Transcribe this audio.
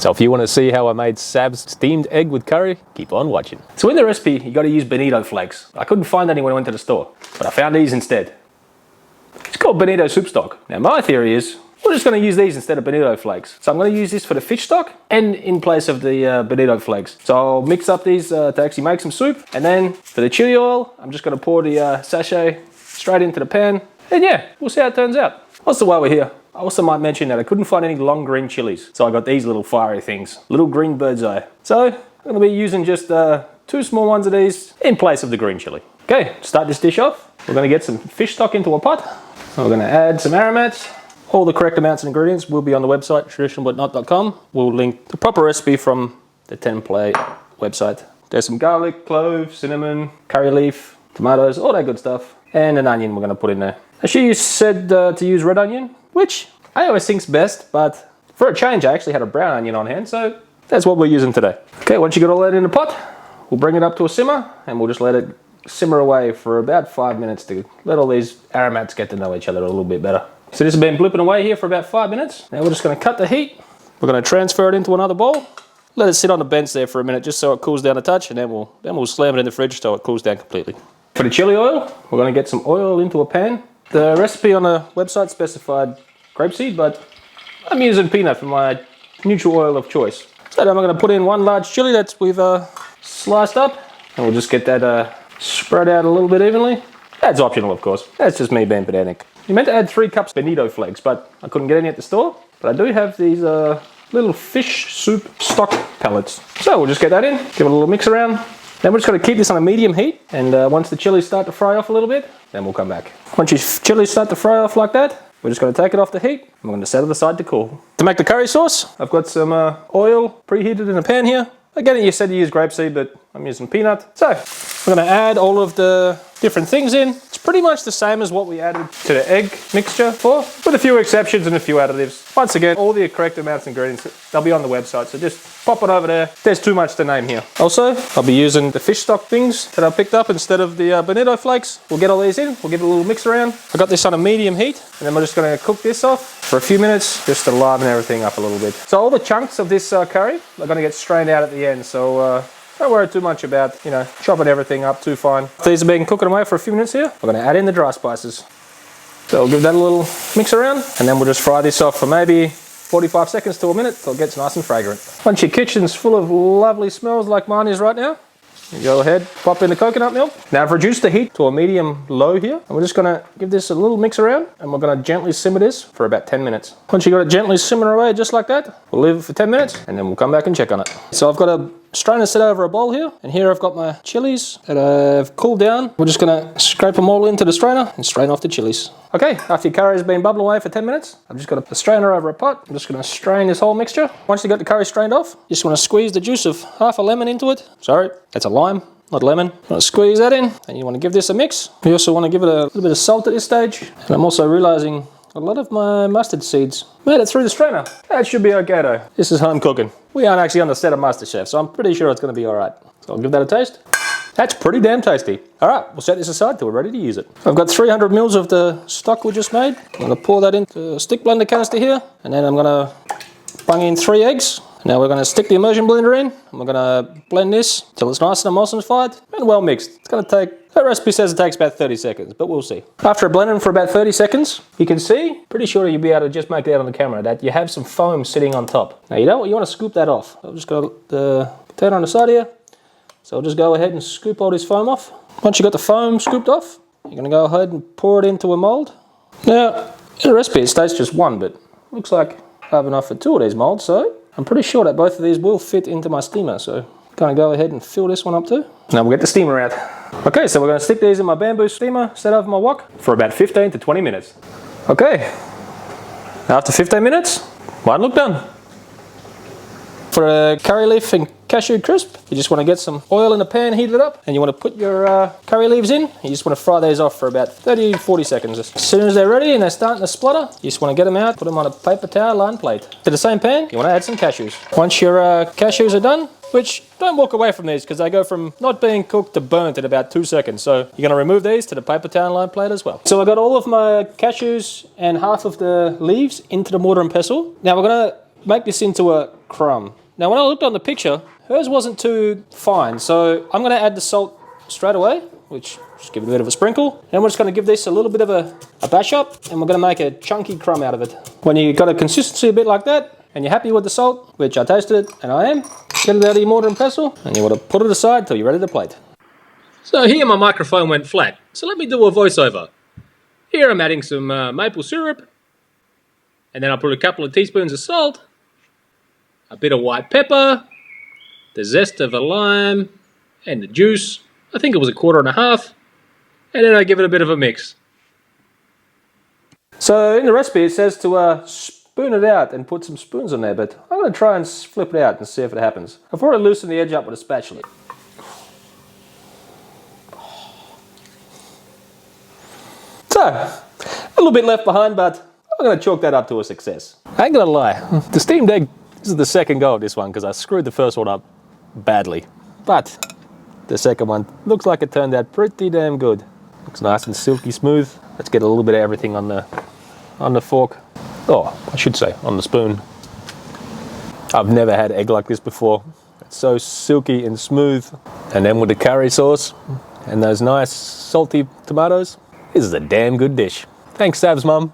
So if you want to see how I made Sab's steamed egg with curry, keep on watching. So in the recipe, you got to use bonito flakes. I couldn't find any when I went to the store, but I found these instead. It's called bonito soup stock. Now my theory is, we're just going to use these instead of bonito flakes. So I'm going to use this for the fish stock and in place of the bonito flakes. So I'll mix up these to actually make some soup. And then for the chili oil, I'm just going to pour the sachet straight into the pan. And yeah, we'll see how it turns out. Also, while we're here, I also might mention that I couldn't find any long green chilies. So I got these little fiery things, little green bird's eye. So I'm going to be using just 2 small ones of these in place of the green chili. Okay, start this dish off. We're going to get some fish stock into a pot. We're going to add some aromats. All the correct amounts and ingredients will be on the website, traditionalbutnot.com. We'll link the proper recipe from the 10play website. There's some garlic, clove, cinnamon, curry leaf, tomatoes, all that good stuff. And an onion we're going to put in there. She said to use red onion, which I always think's best, but for a change I actually had a brown onion on hand, so that's what we're using today. Okay, once you got all that in the pot, we'll bring it up to a simmer and we'll just let it simmer away for about 5 minutes to let all these aromats get to know each other a little bit better. So this has been blipping away here for about 5 minutes. Now we're just going to cut the heat. We're going to transfer it into another bowl. Let it sit on the bench there for a minute just so it cools down a touch, and then we'll slam it in the fridge so it cools down completely. For the chili oil, we're going to get some oil into a pan. The recipe on the website specified grapeseed, but I'm using peanut for my neutral oil of choice. So then I'm going to put in 1 large chili that we've sliced up, and we'll just get that spread out a little bit evenly. That's optional, of course. That's just me being pedantic. You meant to add 3 cups bonito flakes, but I couldn't get any at the store. But I do have these little fish soup stock pellets. So we'll just get that in, give it a little mix around. Then we're just going to keep this on a medium heat, and once the chilies start to fry off a little bit, then we'll come back. Once your chilies start to fry off like that, we're just going to take it off the heat, and we're going to set it aside to cool. To make the curry sauce, I've got some oil preheated in a pan here. Again, you said to use grapeseed, but I'm using peanut. So we're going to add all of the different things in. It's pretty much the same as what we added to the egg mixture for, with a few exceptions and a few additives. Once again, all the correct amounts of ingredients, they'll be on the website, so just pop it over there. There's too much to name here. Also, I'll be using the fish stock things that I picked up instead of the bonito flakes. We'll get all these in, we'll give it a little mix around. I got this on a medium heat, and then we're just going to cook this off for a few minutes, just to liven everything up a little bit. So all the chunks of this curry are going to get strained out at the end, so don't worry too much about, chopping everything up too fine. These have been cooking away for a few minutes here. We're going to add in the dry spices. So we'll give that a little mix around, and then we'll just fry this off for maybe 45 seconds to a minute till it gets nice and fragrant. Once your kitchen's full of lovely smells like mine is right now, you go ahead, pop in the coconut milk. Now I've reduced the heat to a medium low here, and we're just going to give this a little mix around, and we're going to gently simmer this for about 10 minutes. Once you got it gently simmering away just like that, we'll leave it for 10 minutes, and then we'll come back and check on it. So I've got a strainer set over a bowl here, and here I've got my chilies that have cooled down. We're just going to scrape them all into the strainer and strain off the chilies. Okay, after your curry has been bubbling away for 10 minutes, I've just got a strainer over a pot. I'm just going to strain this whole mixture. Once you got the curry strained off, you just want to squeeze the juice of half a lemon into it. Sorry, that's a lime, not lemon. You want to squeeze that in, and you want to give this a mix. You also want to give it a little bit of salt at this stage. And I'm also realizing a lot of my mustard seeds made it through the strainer. That should be okay though. This is home cooking. We aren't actually on the set of MasterChef, so I'm pretty sure it's going to be all right. So I'll give that a taste. That's pretty damn tasty. All right, we'll set this aside till we're ready to use it. I've got 300 mils of the stock we just made. I'm going to pour that into a stick blender canister here, and then I'm going to bung in 3 eggs. Now we're going to stick the immersion blender in, and we're going to blend this till it's nice and emulsified and well mixed. It's going to take, that recipe says it takes about 30 seconds, but we'll see. After blending for about 30 seconds, you can see, pretty sure you'll be able to just make that on the camera, that you have some foam sitting on top. Now you know what, you want to scoop that off. I've just got the container on the side here, so I'll just go ahead and scoop all this foam off. Once you got the foam scooped off, you're going to go ahead and pour it into a mold. Now, in the recipe it states just 1, but looks like I have enough for 2 of these molds, so I'm pretty sure that both of these will fit into my steamer, so I'm going to go ahead and fill this one up too. Now we'll get the steamer out. Okay, so we're going to stick these in my bamboo steamer set over my wok for about 15 to 20 minutes. Okay, after 15 minutes, mine look done. For a curry leaf and cashew crisp, you just want to get some oil in the pan, heat it up, and you want to put your curry leaves in. You just want to fry these off for about 30 to 40 seconds. As soon as they're ready and they're starting to splutter, you just want to get them out, put them on a paper towel lined plate. To the same pan, you want to add some cashews. Once your cashews are done, which don't walk away from these because they go from not being cooked to burnt in about 2 seconds. So you're going to remove these to the paper towel lined plate as well. So I got all of my cashews and half of the leaves into the mortar and pestle. Now we're going to make this into a crumb. Now when I looked on the picture, hers wasn't too fine, so I'm gonna add the salt straight away, which just give it a bit of a sprinkle. And we're just gonna give this a little bit of a bash up, and we're gonna make a chunky crumb out of it. When you got a consistency a bit like that, and you're happy with the salt, which I tasted it, and I am, get it out of your mortar and pestle, and you want to put it aside until you're ready to plate. So here my microphone went flat, so let me do a voiceover. Here I'm adding some maple syrup, and then I'll put a couple of teaspoons of salt, a bit of white pepper, the zest of a lime, and the juice. I think it was 1.25 cups, and then I give it a bit of a mix. So in the recipe it says to spoon it out and put some spoons on there, but I'm going to try and flip it out and see if it happens. I've already loosened the edge up with a spatula. So, a little bit left behind, but I'm going to chalk that up to a success. I ain't going to lie, the steamed egg, this is the second go at this one because I screwed the first one up badly. But the second one looks like it turned out pretty damn good. Looks nice and silky smooth. Let's get a little bit of everything on the fork. Oh, I should say on the spoon. I've never had egg like this before. It's so silky and smooth. And then with the curry sauce and those nice salty tomatoes, this is a damn good dish. Thanks, Sav's mum.